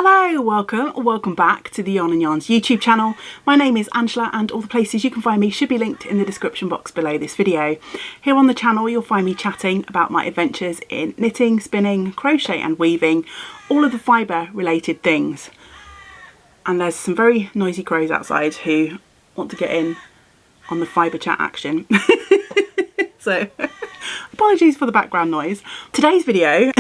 Hello, welcome back to the YarnNYarns YouTube channel. My name is Angela and all the places you can find me should be linked in the description box below this video. Here on the channel you'll find me chatting about my adventures in knitting, spinning, crochet and weaving, all of the fibre related things. And there's some very noisy crows outside who want to get in on the fibre chat action. So apologies for the background noise. Today's video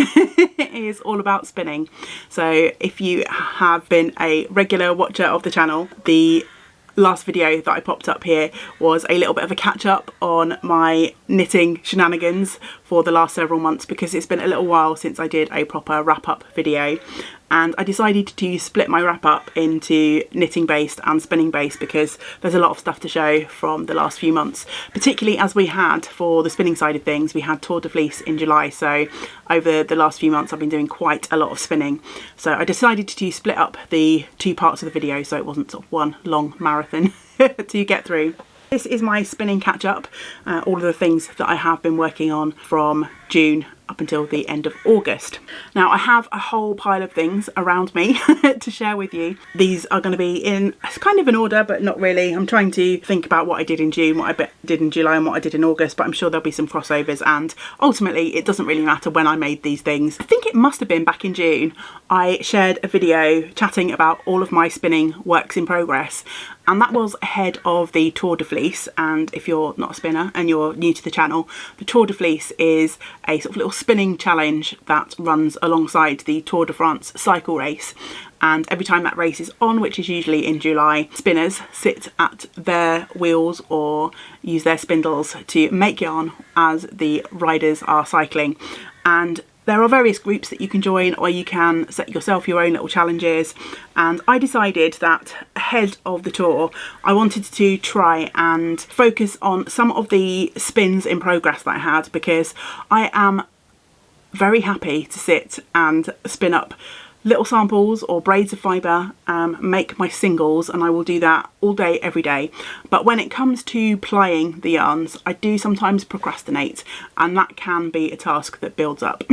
is all about spinning. So if you have been a regular watcher of the channel, the last video that I popped up here was a little bit of a catch up on my knitting shenanigans for the last several months, because it's been a little while since I did a proper wrap up video. And I decided to split my wrap up into knitting based and spinning based because there's a lot of stuff to show from the last few months, particularly as we had, for the spinning side of things, we had Tour de Fleece in July. So over the last few months I've been doing quite a lot of spinning. So I decided to split up the two parts of the video so it wasn't sort of one long marathon to get through. This is my spinning catch up, all of the things that I have been working on from June up until the end of August. Now I have a whole pile of things around me to share with you. These are going to be in kind of an order, but not really. I'm trying to think about what I did in June, what I did in July and what I did in August, but I'm sure there'll be some crossovers, and ultimately it doesn't really matter when I made these things. I think it must have been back in June I shared a video chatting about all of my spinning works in progress, and that was ahead of the Tour de Fleece. And if you're not a spinner and you're new to the channel, the Tour de Fleece is a sort of little spinning challenge that runs alongside the Tour de France cycle race. And every time that race is on, which is usually in July, spinners sit at their wheels or use their spindles to make yarn as the riders are cycling. And there are various groups that you can join, or you can set yourself your own little challenges. And I decided that ahead of the tour, I wanted to try and focus on some of the spins in progress that I had, because I am very happy to sit and spin up little samples or braids of fibre, make my singles, and I will do that all day every day. But when it comes to plying the yarns, I do sometimes procrastinate, and that can be a task that builds up.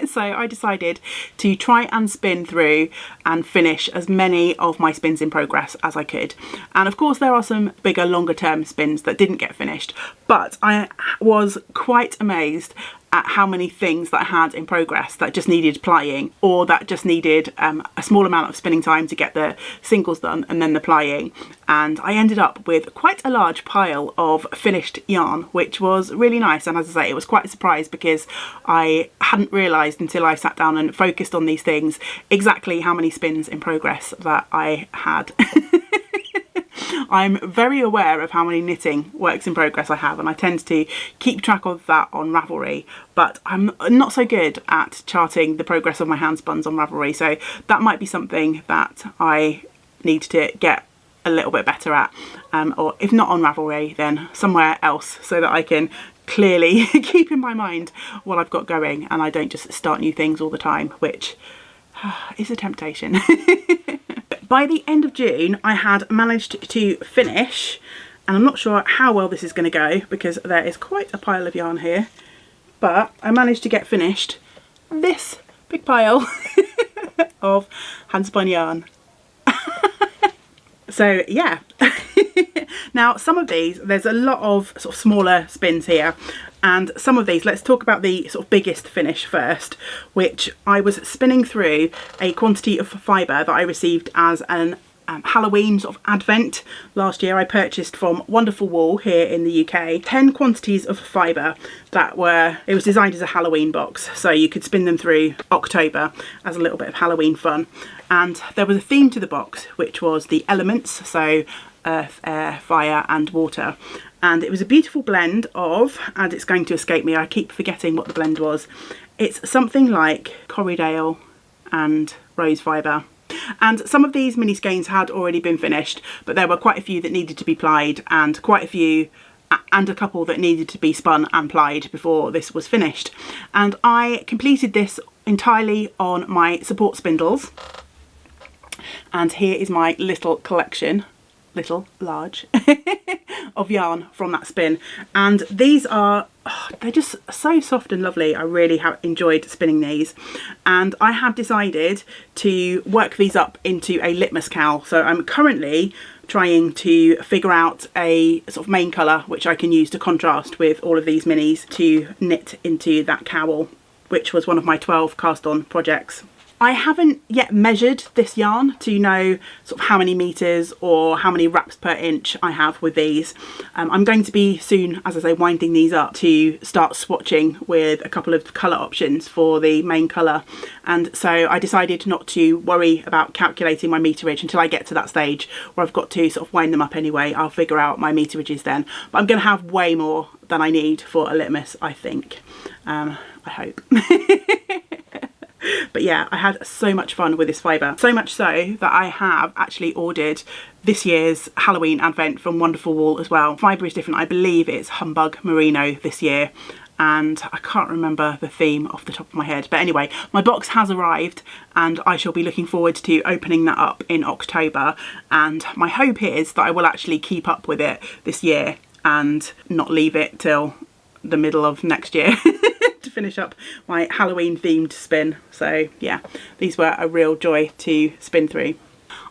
So I decided to try and spin through and finish as many of my spins in progress as I could. And of course there are some bigger, longer term spins that didn't get finished, but I was quite amazed at how many things that I had in progress that just needed plying, or that just needed a small amount of spinning time to get the singles done and then the plying. And I ended up with quite a large pile of finished yarn, which was really nice. And as I say, it was quite a surprise because I hadn't realised until I sat down and focused on these things exactly how many spins in progress that I had. I'm very aware of how many knitting works in progress I have, and I tend to keep track of that on Ravelry, but I'm not so good at charting the progress of my hand spuns on Ravelry, so that might be something that I need to get a little bit better at, or if not on Ravelry then somewhere else, so that I can clearly keep in my mind what I've got going and I don't just start new things all the time, which is a temptation. By the end of June, I had managed to finish, and I'm not sure how well this is going to go because there is quite a pile of yarn here, but I managed to get finished this big pile of hand-spun yarn. So yeah. Now some of these, there's a lot of sort of smaller spins here, and some of these, let's talk about the sort of biggest finish first, which I was spinning through a quantity of fibre that I received as an Halloween sort of advent last year. I purchased from Wonderful Wool here in the UK 10 quantities of fibre that it was designed as a Halloween box, so you could spin them through October as a little bit of Halloween fun. And there was a theme to the box, which was the elements, so earth, air, fire and water. And it was a beautiful blend of, and it's going to escape me, I keep forgetting what the blend was. It's something like Corriedale and rose fibre. And some of these mini skeins had already been finished, but there were quite a few that needed to be plied, and quite a few and a couple that needed to be spun and plied before this was finished. And I completed this entirely on my support spindles. And here is my little collection, little, large, of yarn from that spin. And these are, they're just so soft and lovely. I really have enjoyed spinning these, and I have decided to work these up into a litmus cowl. So I'm currently trying to figure out a sort of main colour which I can use to contrast with all of these minis to knit into that cowl, which was one of my 12 cast on projects. I haven't yet measured this yarn to know sort of how many meters or how many wraps per inch I have with these. I'm going to be soon, as I say, winding these up to start swatching with a couple of colour options for the main colour. And so I decided not to worry about calculating my meterage until I get to that stage where I've got to sort of wind them up anyway. I'll figure out my meterages then. But I'm going to have way more than I need for a litmus, I think. I hope. But yeah, I had so much fun with this fibre. So much so that I have actually ordered this year's Halloween advent from Wonderful Wool as well. Fibre is different. I believe it's Humbug Merino this year, and I can't remember the theme off the top of my head. But anyway, my box has arrived and I shall be looking forward to opening that up in October. And my hope is that I will actually keep up with it this year and not leave it till the middle of next year to finish up my Halloween themed spin. So yeah, these were a real joy to spin through.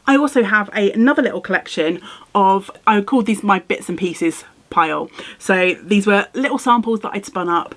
I also have another little collection of, I called these my bits and pieces pile. So these were little samples that I'd spun up,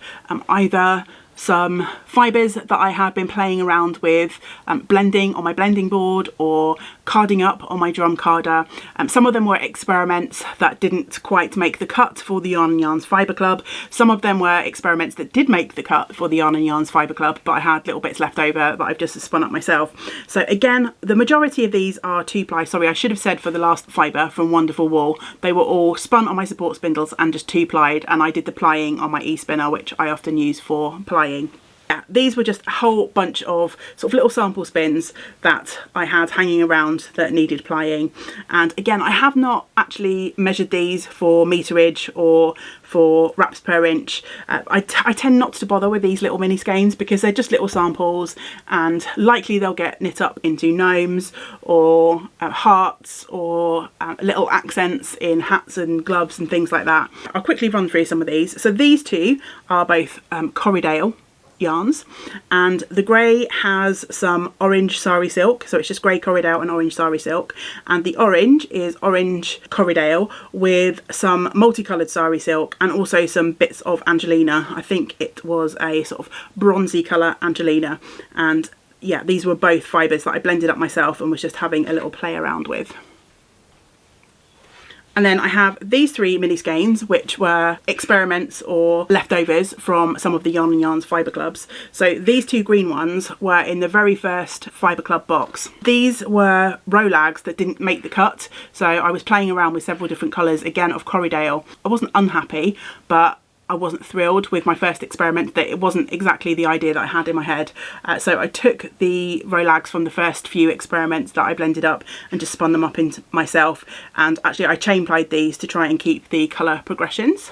either some fibres that I had been playing around with, blending on my blending board or carding up on my drum carder. Some of them were experiments that didn't quite make the cut for the YarnNYarns Fibre Club. Some of them were experiments that did make the cut for the YarnNYarns Fibre Club, but I had little bits left over that I've just spun up myself. So again, the majority of these are 2-ply. Sorry, I should have said for the last fibre from Wonderful Wool, they were all spun on my support spindles and just 2-plied, and I did the plying on my e-spinner, which I often use for plying. Yeah, these were just a whole bunch of sort of little sample spins that I had hanging around that needed plying. And again, I have not actually measured these for meterage or for wraps per inch. I tend not to bother with these little mini skeins because they're just little samples, and likely they'll get knit up into gnomes or hearts or little accents in hats and gloves and things like that. I'll quickly run through some of these. So these two are both Corriedale yarns, and the grey has some orange sari silk, so it's just grey Corriedale and orange sari silk, and the orange is orange Corriedale with some multicoloured sari silk and also some bits of Angelina. I think it was a sort of bronzy colour Angelina. And yeah, these were both fibres that I blended up myself and was just having a little play around with. And then I have these 3 mini skeins, which were experiments or leftovers from some of the YarnNYarns Fibre Clubs. So these 2 green ones were in the very first Fibre Club box. These were Rolags that didn't make the cut, so I was playing around with several different colours, again of Corriedale. I wasn't unhappy, but I wasn't thrilled with my first experiment, that it wasn't exactly the idea that I had in my head. So I took the Rolags from the first few experiments that I blended up and just spun them up into myself. And actually I chain plied these to try and keep the colour progressions.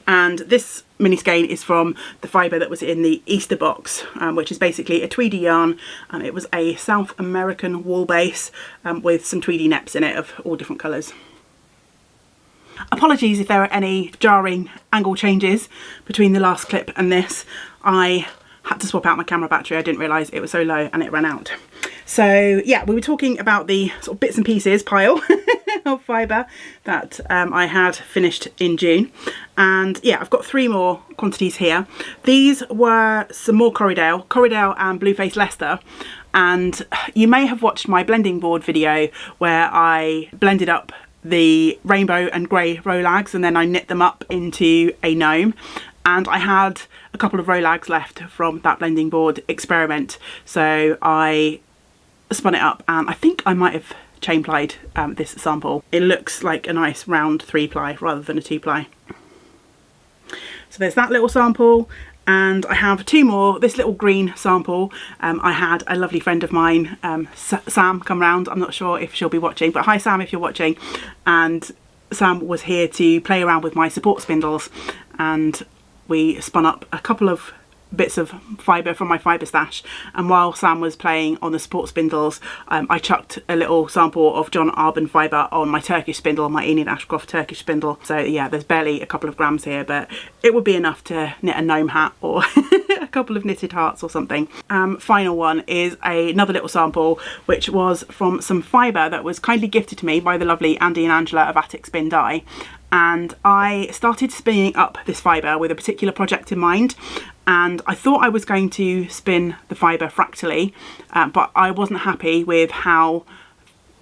And this mini skein is from the fibre that was in the Easter box, which is basically a tweedy yarn. It was a South American wool base with some tweedy neps in it of all different colours. Apologies if there are any jarring angle changes between the last clip and this. I had to swap out my camera battery. I didn't realise it was so low and it ran out. So yeah, we were talking about the sort of bits and pieces pile of fibre that I had finished in June. And yeah, I've got 3 more quantities here. These were some more Corriedale and Blueface Leicester. And you may have watched my blending board video where I blended up the rainbow and grey Rolags and then I knit them up into a gnome, and I had a couple of Rolags left from that blending board experiment, so I spun it up and I think I might have chain plied this sample. It looks like a nice round 3-ply rather than a 2-ply. So there's that little sample. And I have 2 more. This little green sample, I had a lovely friend of mine, Sam, come round. I'm not sure if she'll be watching, but hi Sam if you're watching. And Sam was here to play around with my support spindles, and we spun up a couple of bits of fibre from my fibre stash, and while Sam was playing on the sport spindles, I chucked a little sample of John Arbon fibre on my Turkish spindle, my Enid Ashcroft Turkish spindle. So yeah, there's barely a couple of grams here, but it would be enough to knit a gnome hat or a couple of knitted hearts or something. Final one is another little sample, which was from some fibre that was kindly gifted to me by the lovely Andy and Angela of Attic Spin Dye. And I started spinning up this fibre with a particular project in mind, and I thought I was going to spin the fibre fractally, but I wasn't happy with how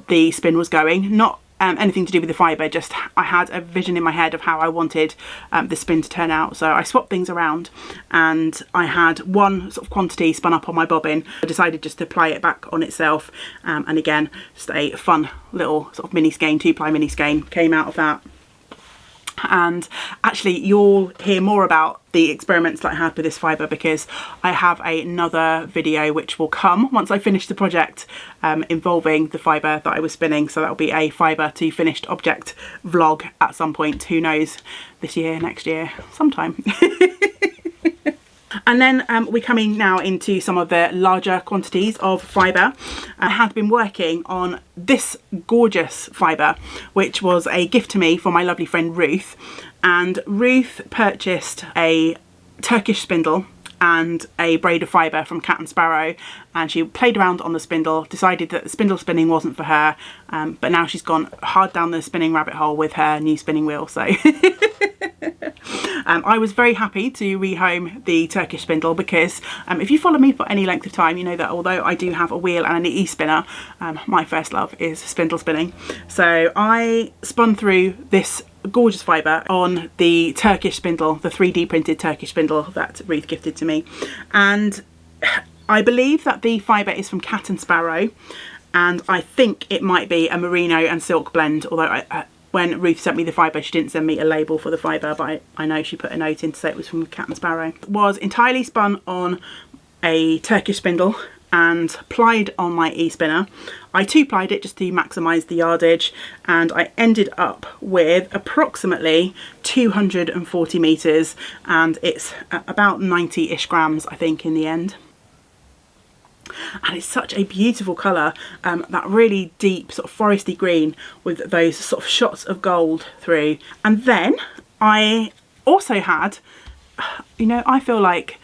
the spin was going. Not anything to do with the fibre, just I had a vision in my head of how I wanted the spin to turn out. So I swapped things around, and I had one sort of quantity spun up on my bobbin. I decided just to ply it back on itself, and again, just a fun little sort of mini skein, 2-ply mini skein came out of that. And actually you'll hear more about the experiments that I had with this fibre, because I have another video which will come once I finish the project involving the fibre that I was spinning. So that'll be a fibre to finished object vlog at some point, who knows, this year, next year, sometime. And then we're coming now into some of the larger quantities of fibre. I had been working on this gorgeous fibre, which was a gift to me from my lovely friend Ruth. And Ruth purchased a Turkish spindle and a braid of fibre from Cat and Sparrow, and she played around on the spindle, decided that the spindle spinning wasn't for her, but now she's gone hard down the spinning rabbit hole with her new spinning wheel. So I was very happy to rehome the Turkish spindle, because if you follow me for any length of time, you know that although I do have a wheel and an e-spinner, my first love is spindle spinning. So I spun through this gorgeous fibre on the Turkish spindle, the 3D printed Turkish spindle that Ruth gifted to me. And I believe that the fibre is from Cat and Sparrow, and I think it might be a merino and silk blend, although when Ruth sent me the fibre, she didn't send me a label for the fibre, but I know she put a note in to say it was from Cat and Sparrow. It was entirely spun on a Turkish spindle and plied on my e-spinner. I 2-plied it just to maximise the yardage, and I ended up with approximately 240 metres, and it's about 90-ish grams, I think, in the end. And it's such a beautiful colour, that really deep sort of foresty green with those sort of shots of gold through. And then I also had, you know, I feel like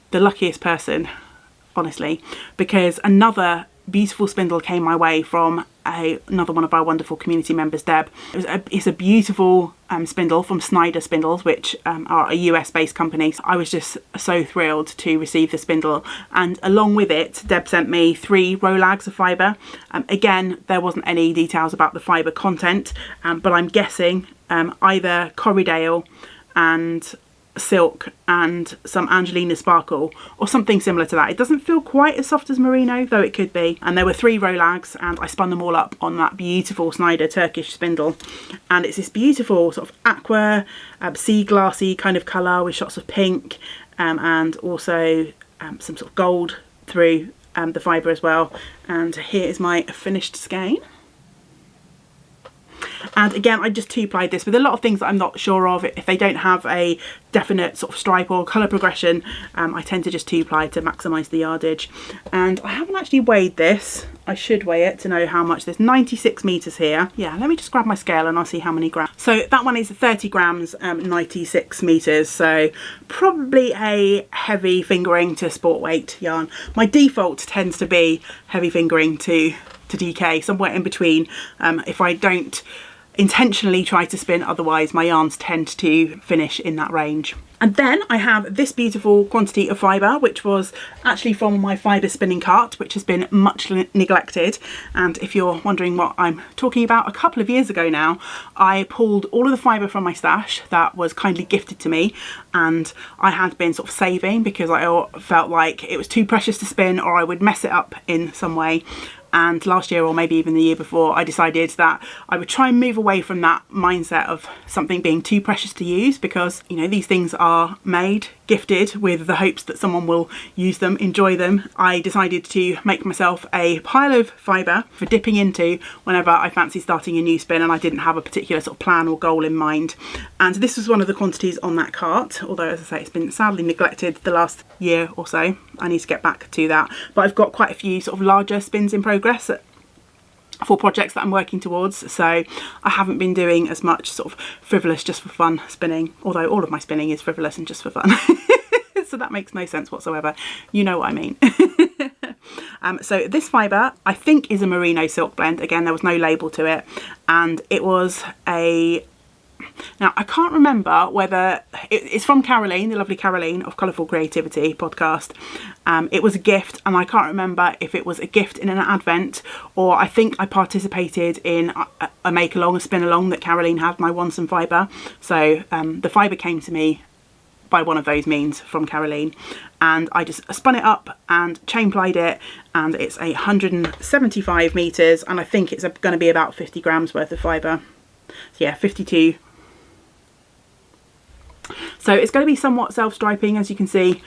the luckiest person, honestly, because another beautiful spindle came my way from another one of our wonderful community members, Deb. It's a beautiful spindle from Snyder Spindles, which are a US based company. So I was just so thrilled to receive the spindle, and along with it Deb sent me 3 rolags of fibre. Again, there wasn't any details about the fibre content, but I'm guessing either Corriedale and silk and some Angelina sparkle or something similar to that. It doesn't feel quite as soft as merino, though it could be. And there were 3 rolags, and I spun them all up on that beautiful Snyder Turkish spindle, and it's this beautiful sort of aqua sea glassy kind of colour with shots of pink, and also some sort of gold through the fibre as well. And here is my finished skein. And again, I just 2-plied this with a lot of things that I'm not sure of. If they don't have a definite sort of stripe or colour progression, I tend to just 2-ply to maximise the yardage. And I haven't actually weighed this. I should weigh it to know how much. There's 96 metres here. Yeah, let me just grab my scale and I'll see how many grams. So that one is 30 grams, 96 metres. So probably a heavy fingering to sport weight yarn. My default tends to be heavy fingering to DK, somewhere in between, if I don't intentionally try to spin. Otherwise my yarns tend to finish in that range. And then I have this beautiful quantity of fibre, which was actually from my fibre spinning cart, which has been much neglected. And if you're wondering what I'm talking about, a couple of years ago now, I pulled all of the fibre from my stash that was kindly gifted to me, and I had been sort of saving because I felt like it was too precious to spin or I would mess it up in some way. And last year, or maybe even the year before, I decided that I would try and move away from that mindset of something being too precious to use, because, you know, these things are made gifted with the hopes that someone will use them, enjoy them, I decided to make myself a pile of fibre for dipping into whenever I fancy starting a new spin and I didn't have a particular sort of plan or goal in mind. And this was one of the quantities on that cart, although as I say, it's been sadly neglected the last year or so. I need to get back to that. But I've got quite a few sort of larger spins in progress for projects that I'm working towards, so I haven't been doing as much sort of frivolous just for fun spinning, although all of my spinning is frivolous and just for fun. So that makes no sense whatsoever. You know what I mean. So this fibre I think is a merino silk blend. Again, there was no label to it, and it was now I can't remember whether it's from Caroline, the lovely Caroline of Colourful Creativity podcast. It was a gift, and I can't remember if it was a gift in an advent, or I think I participated in a make along, a spin along that Caroline had, and I won some fibre. So the fibre came to me by one of those means from Caroline, and I just spun it up and chain plied it, and it's 175 metres, and I think it's going to be about 50 grams worth of fibre. So yeah, 52. So it's going to be somewhat self-striping, as you can see.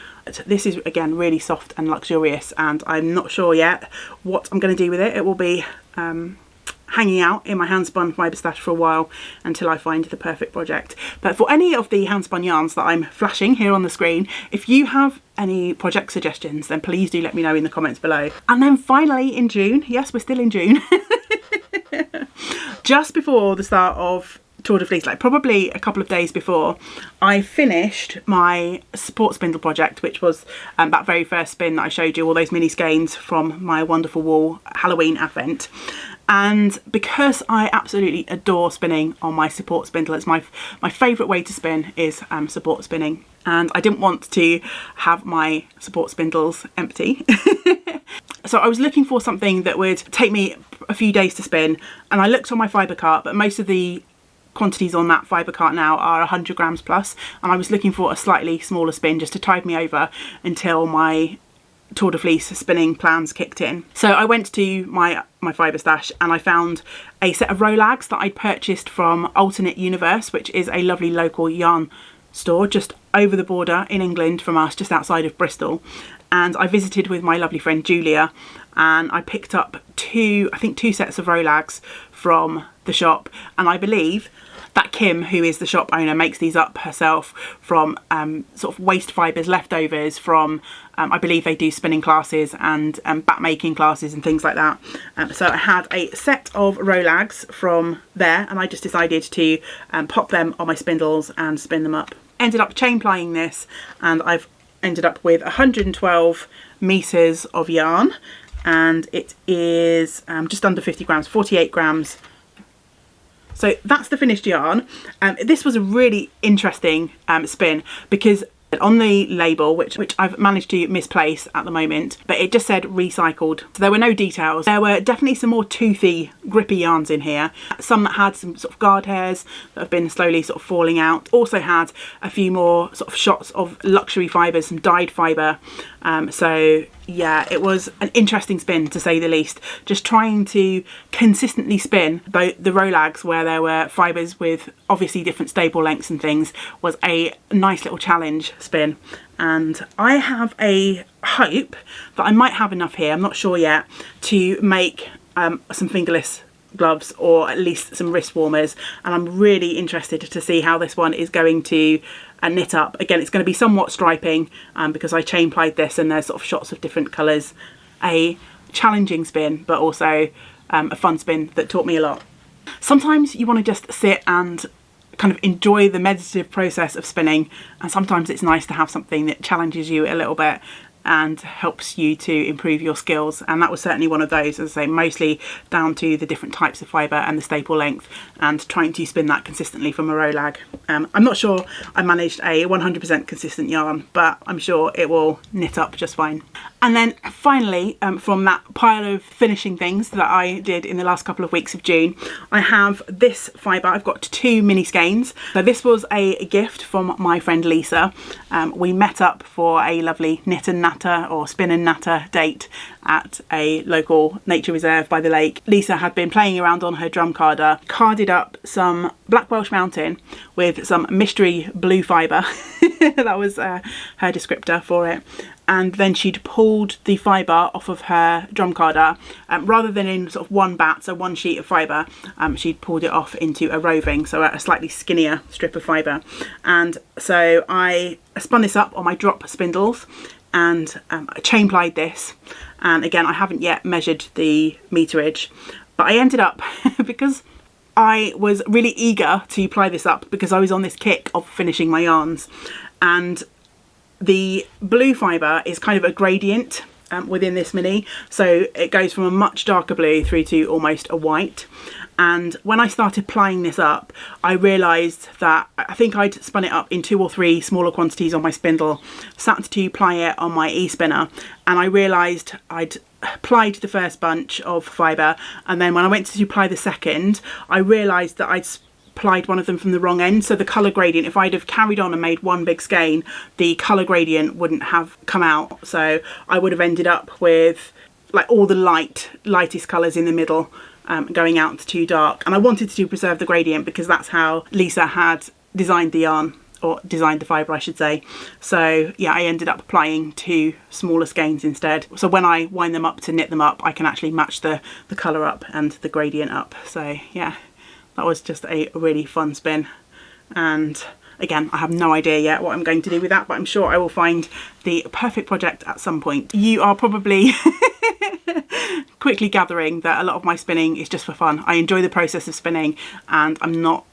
This is again really soft and luxurious, and I'm not sure yet what I'm going to do with it. It will be hanging out in my hand-spun fibre stash for a while until I find the perfect project. But for any of the hand-spun yarns that I'm flashing here on the screen, if you have any project suggestions, then please do let me know in the comments below. And then finally in June, yes, we're still in June, just before the start of Tour de Fleece, like probably a couple of days before, I finished my support spindle project, which was that very first spin that I showed you, all those mini skeins from my Wonderful Wool Halloween advent. And because I absolutely adore spinning on my support spindle, it's my favourite way to spin is support spinning, and I didn't want to have my support spindles empty. So I was looking for something that would take me a few days to spin, and I looked on my fibre cart, but most of the quantities on that fibre cart now are 100 grams plus, and I was looking for a slightly smaller spin just to tide me over until my Tour de Fleece spinning plans kicked in. So I went to my fibre stash and I found a set of rolags that I'd purchased from Alternate Universe, which is a lovely local yarn store just over the border in England from us, just outside of Bristol. And I visited with my lovely friend Julia, and I picked up two sets of rolags from the shop, and I believe that Kim, who is the shop owner, makes these up herself from sort of waste fibres, leftovers from, I believe they do spinning classes and bat making classes and things like that. So I had a set of rolags from there, and I just decided to pop them on my spindles and spin them up. Ended up chain plying this, and I've ended up with 112 metres of yarn, and it is just under 50 grams, 48 grams. So that's the finished yarn. This was a really interesting spin, because on the label, which I've managed to misplace at the moment, but it just said recycled. So there were no details. There were definitely some more toothy, grippy yarns in here. Some that had some sort of guard hairs that have been slowly sort of falling out. Also had a few more sort of shots of luxury fibres, some dyed fibre. So yeah, it was an interesting spin to say the least. Just trying to consistently spin the rolags where there were fibres with obviously different staple lengths and things was a nice little challenge spin. And I have a hope that I might have enough here, I'm not sure yet, to make some fingerless gloves, or at least some wrist warmers, and I'm really interested to see how this one is going to knit up. Again, it's going to be somewhat striping because I chain plied this and there's sort of shots of different colours. A challenging spin, but also a fun spin that taught me a lot. Sometimes you want to just sit and kind of enjoy the meditative process of spinning, and sometimes it's nice to have something that challenges you a little bit and helps you to improve your skills, and that was certainly one of those, as I say, mostly down to the different types of fibre and the staple length, and trying to spin that consistently from a rolag. I'm not sure I managed a 100% consistent yarn, but I'm sure it will knit up just fine. And then finally, from that pile of finishing things that I did in the last couple of weeks of June, I have this fibre. I've got 2 mini skeins. So this was a gift from my friend Lisa. We met up for a lovely knit and natter natter or spin and natter date at a local nature reserve by the lake. Lisa had been playing around on her drum carder, carded up some Black Welsh Mountain with some mystery blue fibre. That was her descriptor for it. And then she'd pulled the fibre off of her drum carder, rather than in sort of one bat, so one sheet of fibre, she'd pulled it off into a roving, so a slightly skinnier strip of fibre. And so I spun this up on my drop spindles and chain plied this. And again, I haven't yet measured the meterage, but I ended up, because I was really eager to ply this up because I was on this kick of finishing my yarns, and the blue fibre is kind of a gradient within this mini, so it goes from a much darker blue through to almost a white. And when I started plying this up, I realised that I think I'd spun it up in 2 or 3 smaller quantities on my spindle, sat to ply it on my e-spinner, and I realised I'd plied the first bunch of fibre, and then when I went to ply the second, I realised that I'd plied one of them from the wrong end. So the colour gradient, if I'd have carried on and made one big skein, the colour gradient wouldn't have come out, so I would have ended up with like all the lightest colours in the middle, going out too dark. And I wanted to preserve the gradient because that's how Lisa had designed the yarn, or designed the fibre I should say. So yeah, I ended up applying 2 smaller skeins instead, so when I wind them up to knit them up, I can actually match the colour up and the gradient up. So yeah, that was just a really fun spin. And again, I have no idea yet what I'm going to do with that, but I'm sure I will find the perfect project at some point. You are probably quickly gathering that a lot of my spinning is just for fun. I enjoy the process of spinning, and I'm not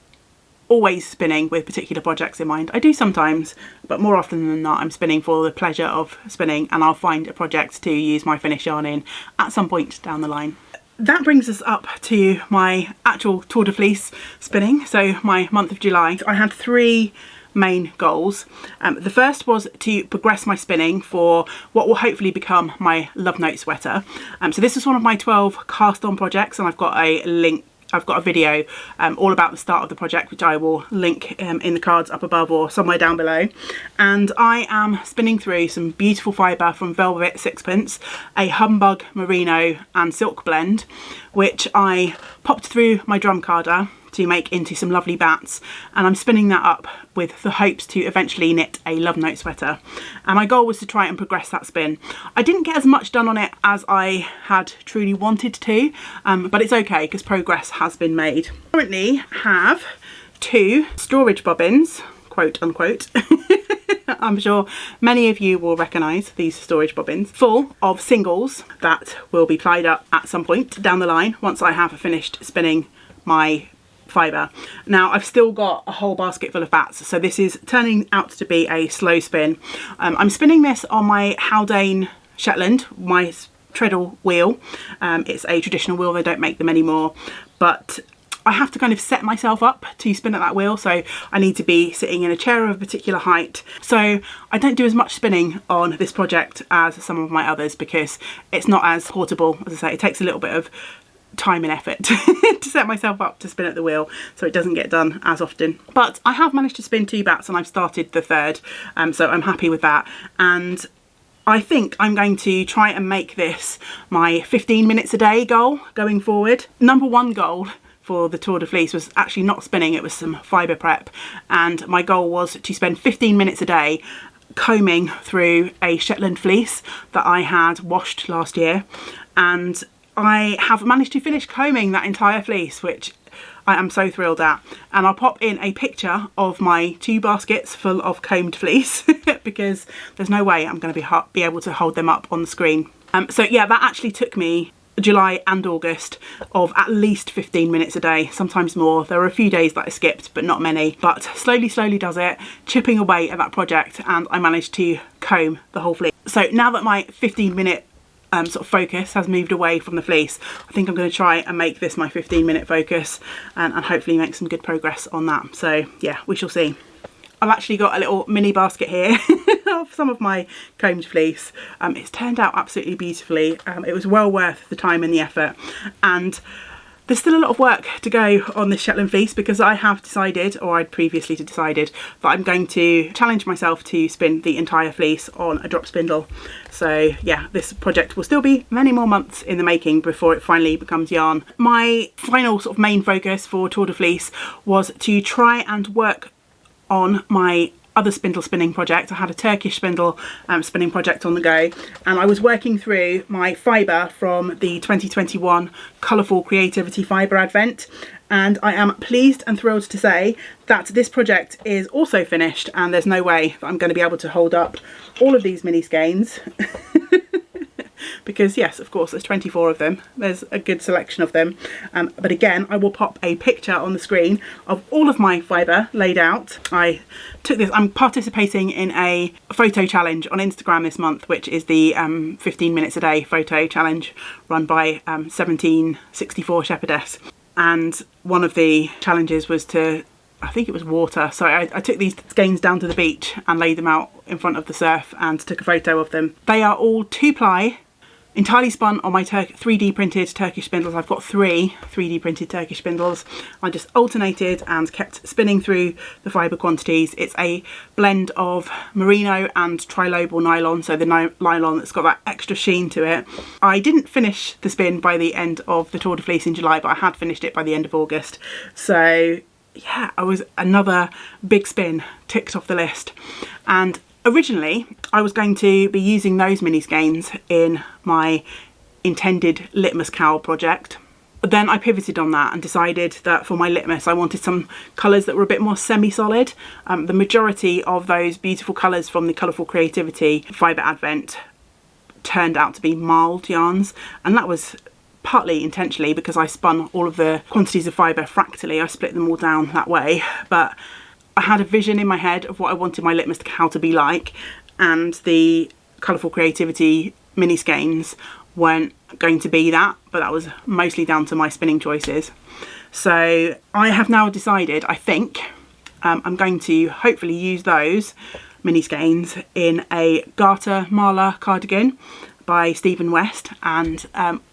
always spinning with particular projects in mind. I do sometimes, but more often than not I'm spinning for the pleasure of spinning, and I'll find a project to use my finished yarn in at some point down the line. That brings us up to my actual Tour de Fleece spinning, so my month of July. I had 3 main goals. The first was to progress my spinning for what will hopefully become my Love Note sweater. So this was one of my 12 cast on projects, and I've got a video all about the start of the project, which I will link in the cards up above or somewhere down below. And I am spinning through some beautiful fibre from Velvet Sixpence, a Humbug Merino and Silk blend, which I popped through my drum carder to make into some lovely bats, and I'm spinning that up with the hopes to eventually knit a Love Note sweater. And my goal was to try and progress that spin. I didn't get as much done on it as I had truly wanted to, but it's okay because progress has been made. I currently have 2 storage bobbins, quote unquote. I'm sure many of you will recognise these storage bobbins, full of singles that will be plied up at some point down the line once I have finished spinning my fibre. Now I've still got a whole basket full of bats, so this is turning out to be a slow spin. I'm spinning this on my Haldane Shetland, my treadle wheel. It's a traditional wheel, they don't make them anymore, but I have to kind of set myself up to spin at that wheel, so I need to be sitting in a chair of a particular height. So I don't do as much spinning on this project as some of my others because it's not as portable. As I say, it takes a little bit of time and effort to set myself up to spin at the wheel, so it doesn't get done as often. But I have managed to spin 2 bats and I've started the 3rd, so I'm happy with that. And I think I'm going to try and make this my 15 minutes a day goal going forward. Number 1 goal for the Tour de Fleece was actually not spinning, it was some fibre prep, and my goal was to spend 15 minutes a day combing through a Shetland fleece that I had washed last year. And I have managed to finish combing that entire fleece, which I am so thrilled at. And I'll pop in a picture of my 2 baskets full of combed fleece because there's no way I'm going to be able to hold them up on the screen. So yeah, that actually took me July and August of at least 15 minutes a day, sometimes more. There were a few days that I skipped, but not many. But slowly does it, chipping away at that project, and I managed to comb the whole fleece. So now that my 15-minute sort of focus has moved away from the fleece, I think I'm going to try and make this my 15-minute focus and hopefully make some good progress on that. So yeah, we shall see. I've actually got a little mini basket here of some of my combed fleece. It's turned out absolutely beautifully. It was well worth the time and the effort, and There's still a lot of work to go on this Shetland fleece because I have decided, or I'd previously decided, that I'm going to challenge myself to spin the entire fleece on a drop spindle. So yeah, this project will still be many more months in the making before it finally becomes yarn. My final sort of main focus for Tour de Fleece was to try and work on my other spindle spinning project. I had a Turkish spindle spinning project on the go, and I was working through my fibre from the 2021 Colourful Creativity Fibre Advent, and I am pleased and thrilled to say that this project is also finished, and there's no way that I'm going to be able to hold up all of these mini skeins because yes, of course, there's 24 of them. There's a good selection of them, but again, I will pop a picture on the screen of all of my fibre laid out. I took this, I'm participating in a photo challenge on Instagram this month, which is the 15 minutes a day photo challenge run by 1764 Shepherdess, and one of the challenges was to, I think it was water, so I took these skeins down to the beach and laid them out in front of the surf and took a photo of them. They are all 2-ply, entirely spun on my 3D printed Turkish spindles. I've got 3 3D printed Turkish spindles. I just alternated and kept spinning through the fibre quantities. It's a blend of merino and trilobal nylon, so the nylon that's got that extra sheen to it. I didn't finish the spin by the end of the Tour de Fleece in July, but I had finished it by the end of August. So yeah, I was another big spin ticked off the list. And originally, I was going to be using those mini skeins in my intended litmus cowl project. But then I pivoted on that and decided that for my litmus I wanted some colours that were a bit more semi-solid. The majority of those beautiful colours from the Colourful Creativity Fibre Advent turned out to be mild yarns, and that was partly intentionally because I spun all of the quantities of fibre fractally. I split them all down that way, but I had a vision in my head of what I wanted my litmus cowl to be like, and the Colourful Creativity mini skeins weren't going to be that, but that was mostly down to my spinning choices. So I have now decided, I think, I'm going to hopefully use those mini skeins in a Garter Marla cardigan by Stephen West, and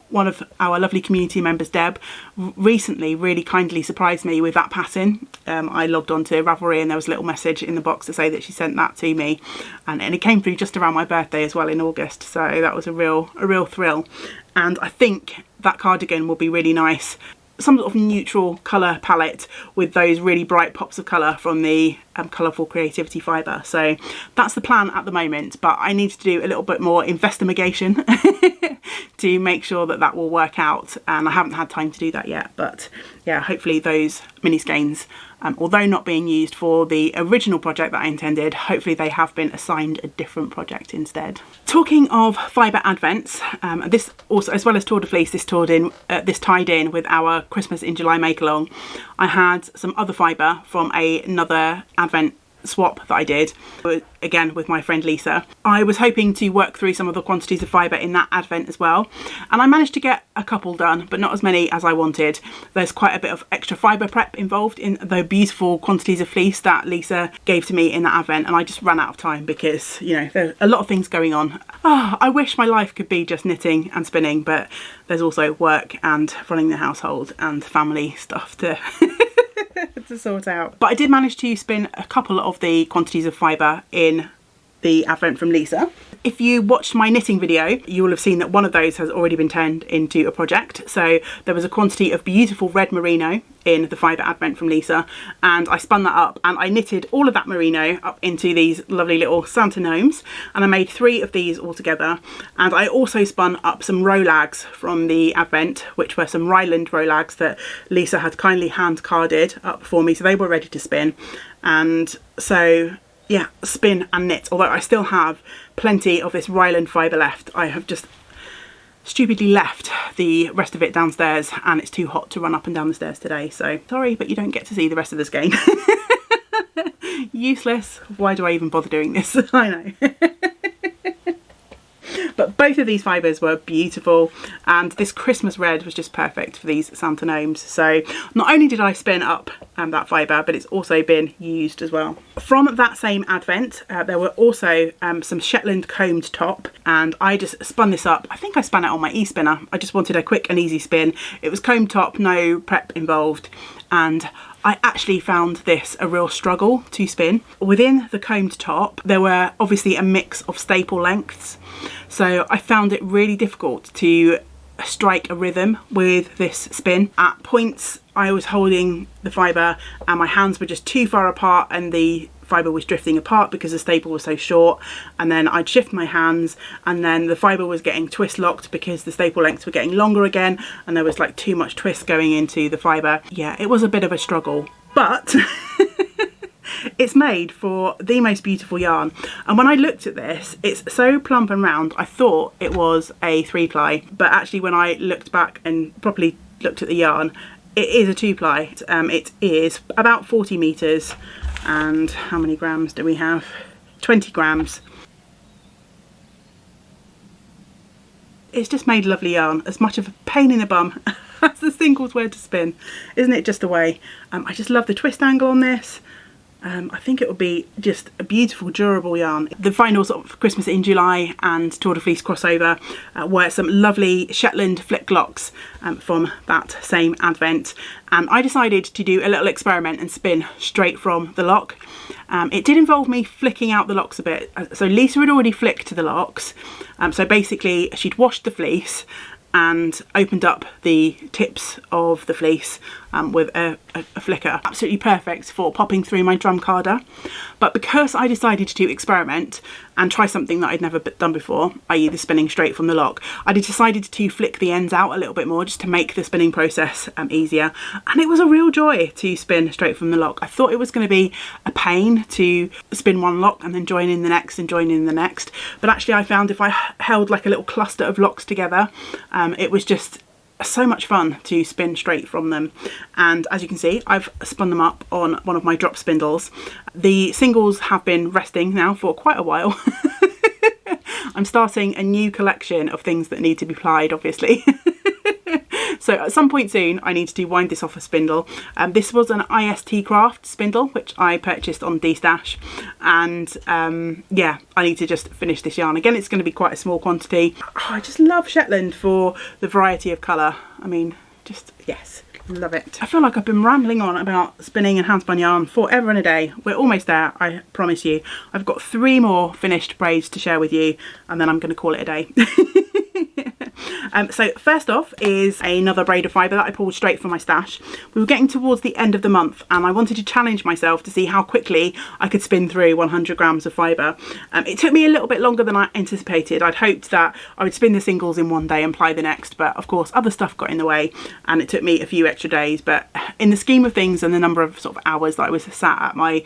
one of our lovely community members, Deb, recently really kindly surprised me with that pattern. I logged on to Ravelry and there was a little message in the box to say that she sent that to me, and it came through just around my birthday as well in August, so that was a real thrill. And I think that cardigan will be really nice, some sort of neutral colour palette with those really bright pops of colour from the Colourful Creativity fibre. So that's the plan at the moment, but I need to do a little bit more investigation to make sure that that will work out, and I haven't had time to do that yet. But yeah, hopefully those mini skeins, although not being used for the original project that I intended, hopefully they have been assigned a different project instead. Talking of fibre advents, this also, as well as Tour de Fleece, this tied in with our Christmas in July make along. I had some other fibre from another advent swap that I did, again with my friend Lisa. I was hoping to work through some of the quantities of fibre in that advent as well, and I managed to get a couple done, but not as many as I wanted. There's quite a bit of extra fibre prep involved in the beautiful quantities of fleece that Lisa gave to me in that advent, and I just ran out of time because, you know, there are a lot of things going on. Oh, I wish my life could be just knitting and spinning, but there's also work and running the household and family stuff to to sort out. But I did manage to spin a couple of the quantities of fibre in the advent from Lisa. If you watched my knitting video, you will have seen that one of those has already been turned into a project. So there was a quantity of beautiful red merino in the fibre advent from Lisa, and I spun that up and I knitted all of that merino up into these lovely little Santa gnomes, and I made 3 of these all together. And I also spun up some rolags from the advent, which were some Ryland rolags that Lisa had kindly hand carded up for me, so they were ready to spin. And so yeah, spin and knit, although I still have plenty of this Ryland fibre left. I have just stupidly left the rest of it downstairs, and it's too hot to run up and down the stairs today, so sorry, but you don't get to see the rest of the skein. Useless. Why do I even bother doing this? I know. But both of these fibres were beautiful, and this Christmas red was just perfect for these Santa gnomes. So not only did I spin up that fibre, but it's also been used as well. From that same advent, there were also some Shetland combed top, and I just spun this up. I think I spun it on my e-spinner. I just wanted a quick and easy spin. It was combed top, no prep involved, and I actually found this a real struggle to spin. Within the combed top, there were obviously a mix of staple lengths, so I found it really difficult to strike a rhythm with this spin. At points I was holding the fibre and my hands were just too far apart and the fibre was drifting apart because the staple was so short, and then I'd shift my hands and then the fibre was getting twist locked because the staple lengths were getting longer again and there was like too much twist going into the fibre. Yeah, it was a bit of a struggle, but it's made for the most beautiful yarn. And when I looked at this, it's so plump and round, I thought it was a 3-ply, but actually when I looked back and properly looked at the yarn, it is a 2-ply. It is about 40 meters, and how many grams do we have? 20 grams. It's just made lovely yarn, as much of a pain in the bum as the singles were to spin. Isn't it just a way? I just love the twist angle on this. I think it would be just a beautiful, durable yarn. The final sort of Christmas in July and Tour de Fleece crossover were some lovely Shetland flick locks from that same advent. And I decided to do a little experiment and spin straight from the lock. It did involve me flicking out the locks a bit. So Lisa had already flicked the locks. So basically she'd washed the fleece and opened up the tips of the fleece with a flicker. Absolutely perfect for popping through my drum carder. But because I decided to experiment and try something that I'd never done before, i.e. the spinning straight from the lock, I decided to flick the ends out a little bit more just to make the spinning process easier. And it was a real joy to spin straight from the lock. I thought it was going to be a pain to spin one lock and then join in the next and join in the next. But actually I found if I held like a little cluster of locks together, it was just so much fun to spin straight from them. And as you can see, I've spun them up on one of my drop spindles. The singles have been resting now for quite a while. I'm starting a new collection of things that need to be plied, obviously. So at some point soon I need to wind this off a spindle. This was an IST Craft spindle which I purchased on D-Stash, and yeah, I need to just finish this yarn. Again, it's going to be quite a small quantity. Oh, I just love Shetland for the variety of colour. I mean, just yes, love it. I feel like I've been rambling on about spinning and hand spun yarn forever and a day. We're almost there, I promise you. I've got 3 more finished braids to share with you and then I'm going to call it a day. So first off is another braid of fibre that I pulled straight from my stash. We were getting towards the end of the month and I wanted to challenge myself to see how quickly I could spin through 100 grams of fibre. It took me a little bit longer than I anticipated. I'd hoped that I would spin the singles in one day and ply the next, but of course other stuff got in the way and it took me a few extra days. But in the scheme of things and the number of sort of hours that I was sat at my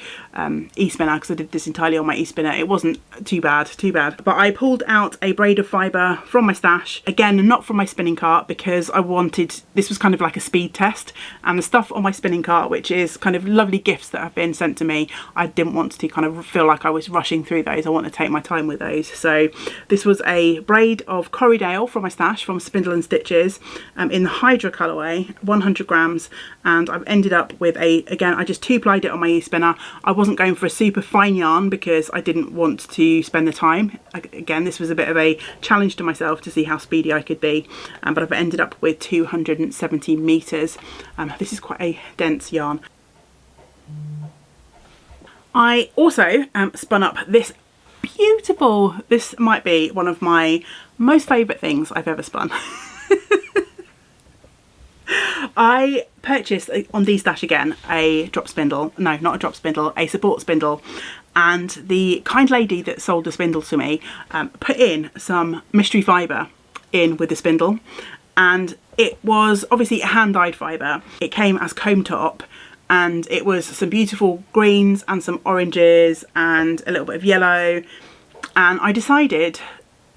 e-spinner, because I did this entirely on my e-spinner, it wasn't too bad. But I pulled out a braid of fibre from my stash, again not from my spinning cart, because I wanted, this was kind of like a speed test, and the stuff on my spinning cart, which is kind of lovely gifts that have been sent to me, I didn't want to kind of feel like I was rushing through those. I want to take my time with those. So this was a braid of Corriedale from my stash from Spindle and Stitches in the Hydra colourway, 100 grams, and I've ended up with a, again, I just 2-plied it on my e-spinner. I wasn't going for a super fine yarn because I didn't want to spend the time. Again, this was a bit of a challenge to myself to see how speedy I could be, but I've ended up with 270 meters. This is quite a dense yarn. I also spun up this beautiful, this might be one of my most favourite things I've ever spun. I purchased on D-Stash again a drop spindle, no, not a drop spindle, a support spindle, and the kind lady that sold the spindle to me put in some mystery fibre in with the spindle, and it was obviously a hand-dyed fibre. It came as comb top, and it was some beautiful greens and some oranges and a little bit of yellow, and I decided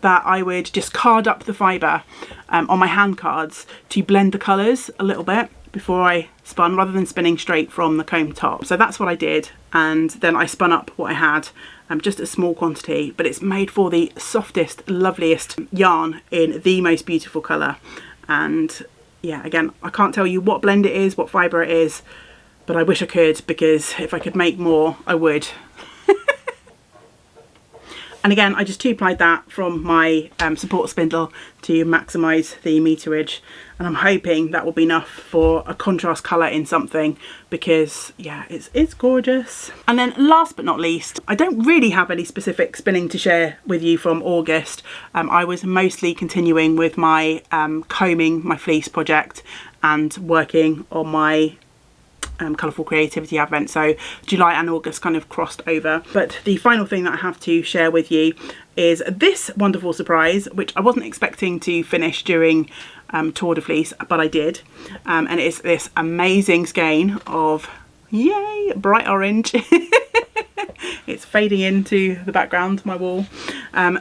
that I would just card up the fibre on my hand cards to blend the colours a little bit. before I spun, rather than spinning straight from the comb top. So that's what I did, and then I spun up what I had, just a small quantity, but it's made for the softest, loveliest yarn in the most beautiful colour. And yeah, again, I can't tell you what blend it is, what fibre it is, but I wish I could, because if I could make more, I would. And again, I just 2-plied that from my support spindle to maximise the meterage, and I'm hoping that will be enough for a contrast colour in something, because yeah, it's gorgeous. And then last but not least, I don't really have any specific spinning to share with you from August. I was mostly continuing with my combing my fleece project and working on my Colourful Creativity Advent, so July and August kind of crossed over. But the final thing that I have to share with you is this wonderful surprise, which I wasn't expecting to finish during Tour de Fleece, but I did, and it's this amazing skein of, yay, bright orange. It's fading into the background, my wall.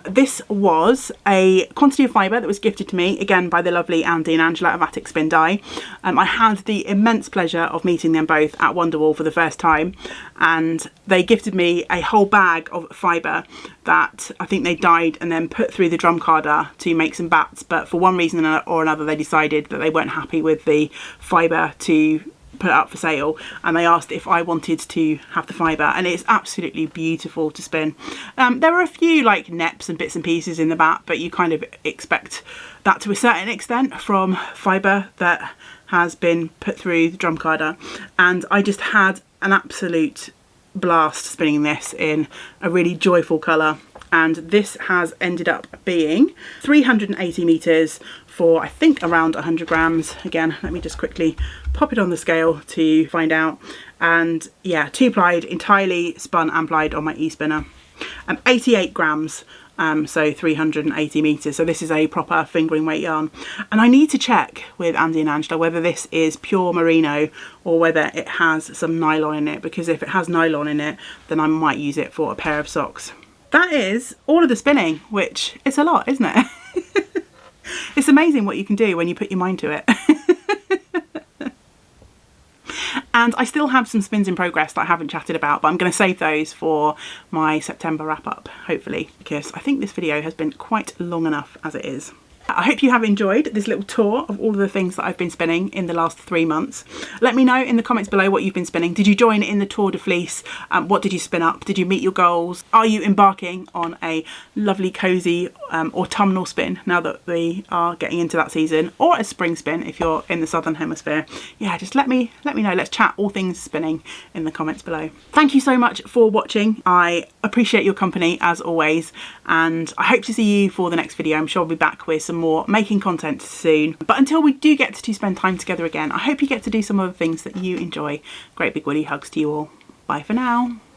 This was a quantity of fibre that was gifted to me, again, by the lovely Andy and Angela of Attic Spin Dye. I had the immense pleasure of meeting them both at Wonderwall for the first time, and they gifted me a whole bag of fibre that I think they dyed and then put through the drum carder to make some bats, but for one reason or another they decided that they weren't happy with the fibre to put it up for sale, and they asked if I wanted to have the fibre, and it's absolutely beautiful to spin. There were a few like neps and bits and pieces in the bat, but you kind of expect that to a certain extent from fibre that has been put through the drum carder, and I just had an absolute blast spinning this in a really joyful colour. And this has ended up being 380 metres for I think around 100 grams. Again, let me just quickly pop it on the scale to find out. And yeah, 2-plied, entirely spun and plied on my e-spinner. 88 grams, so 380 metres. So this is a proper fingering weight yarn. And I need to check with Andy and Angela whether this is pure merino or whether it has some nylon in it, because if it has nylon in it, then I might use it for a pair of socks. That is all of the spinning, which is a lot, isn't it? It's amazing what you can do when you put your mind to it. And I still have some spins in progress that I haven't chatted about, but I'm going to save those for my September wrap up, hopefully, because I think this video has been quite long enough as it is. I hope you have enjoyed this little tour of all of the things that I've been spinning in the last 3 months. Let me know in the comments below what you've been spinning. Did you join in the Tour de Fleece? What did you spin up? Did you meet your goals? Are you embarking on a lovely, cosy autumnal spin now that we are getting into that season, or a spring spin if you're in the southern hemisphere? Yeah, just let me know. Let's chat all things spinning in the comments below. Thank you so much for watching. I appreciate your company as always, and I hope to see you for the next video. I'm sure I'll be back with some more making content soon. But until we do get to spend time together again, I hope you get to do some of the things that you enjoy. Great big woolly hugs to you all. Bye for now.